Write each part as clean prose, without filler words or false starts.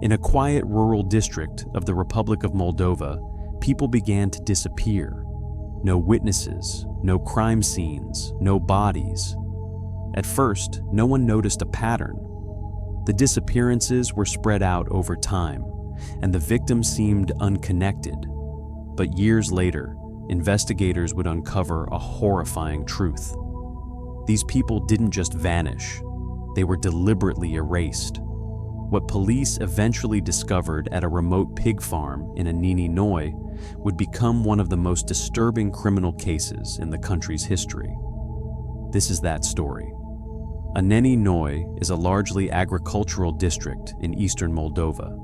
In a quiet rural district of the Republic of Moldova, people began to disappear. No witnesses, no crime scenes, no bodies. At first, no one noticed a pattern. The disappearances were spread out over time, and the victims seemed unconnected. But years later, investigators would uncover a horrifying truth. These people didn't just vanish, they were deliberately erased. What police eventually discovered at a remote pig farm in Unsettling would become one of the most disturbing criminal cases in the country's history. This is that story. Unsettling is a largely agricultural district in eastern Moldova.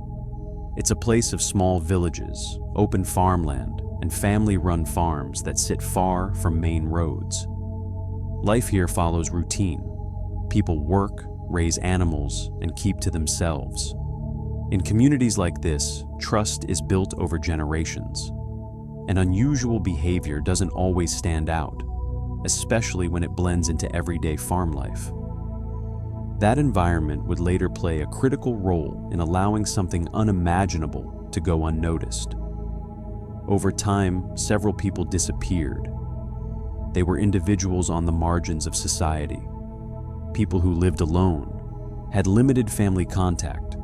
It's a place of small villages, open farmland, and family-run farms that sit far from main roads. Life here follows routine. People work, raise animals, and keep to themselves. In communities like this, trust is built over generations. And unusual behavior doesn't always stand out, especially when it blends into everyday farm life. That environment would later play a critical role in allowing something unimaginable to go unnoticed. Over time, several people disappeared. They were individuals on the margins of society, people who lived alone, had limited family contact,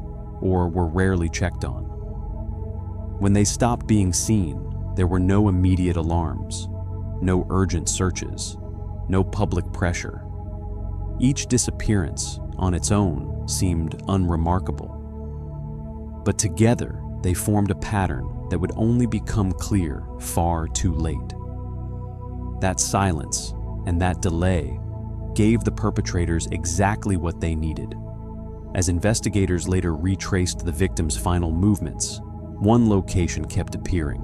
or were rarely checked on. When they stopped being seen, there were no immediate alarms, no urgent searches, no public pressure. Each disappearance, on its own, seemed unremarkable. But together, they formed a pattern that would only become clear far too late. That silence and that delay gave the perpetrators exactly what they needed. As investigators later retraced the victims' final movements, one location kept appearing: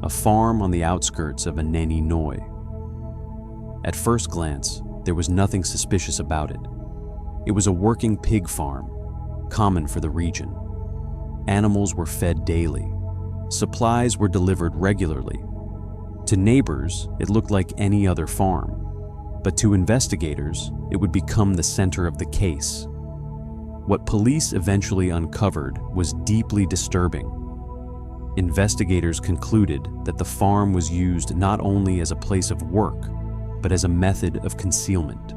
a farm on the outskirts of Unsettling. At first glance, there was nothing suspicious about it. It was a working pig farm, common for the region. Animals were fed daily. Supplies were delivered regularly. To neighbors, it looked like any other farm, but to investigators, it would become the center of the case. What police eventually uncovered was deeply disturbing. Investigators concluded that the farm was used not only as a place of work, but as a method of concealment.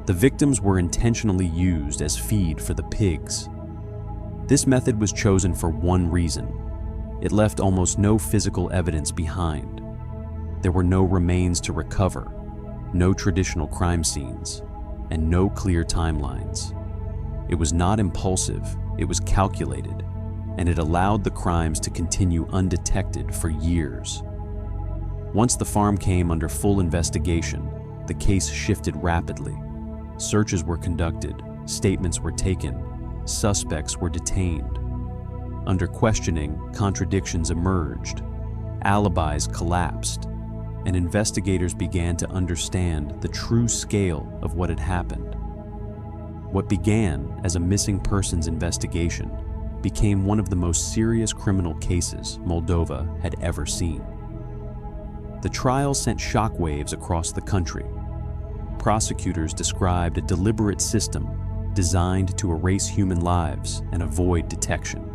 The victims were intentionally used as feed for the pigs. This method was chosen for one reason: it left almost no physical evidence behind. There were no remains to recover, no traditional crime scenes, and no clear timelines. It was not impulsive, it was calculated, and it allowed the crimes to continue undetected for years. Once the farm came under full investigation, the case shifted rapidly. Searches were conducted, statements were taken, suspects were detained. Under questioning, contradictions emerged, alibis collapsed, and investigators began to understand the true scale of what had happened. What began as a missing persons investigation became one of the most serious criminal cases Moldova had ever seen. The trial sent shockwaves across the country. Prosecutors described a deliberate system designed to erase human lives and avoid detection.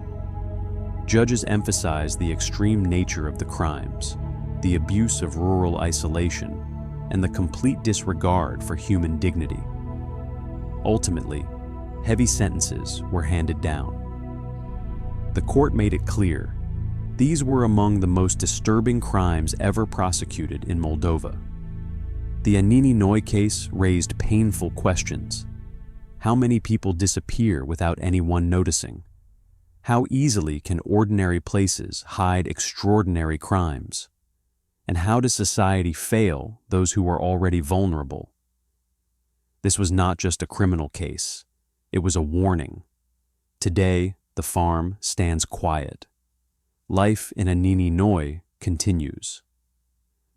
Judges emphasized the extreme nature of the crimes, the abuse of rural isolation, and the complete disregard for human dignity. Ultimately, heavy sentences were handed down. The court made it clear these were among the most disturbing crimes ever prosecuted in Moldova. The Unsettling case raised painful questions. How many people disappear without anyone noticing? How easily can ordinary places hide extraordinary crimes? And how does society fail those who are already vulnerable? This was not just a criminal case. It was a warning. Today, the farm stands quiet. Life in Unsettling continues.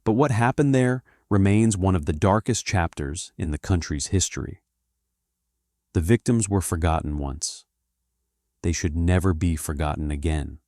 But what happened there remains one of the darkest chapters in the country's history. The victims were forgotten once. They should never be forgotten again.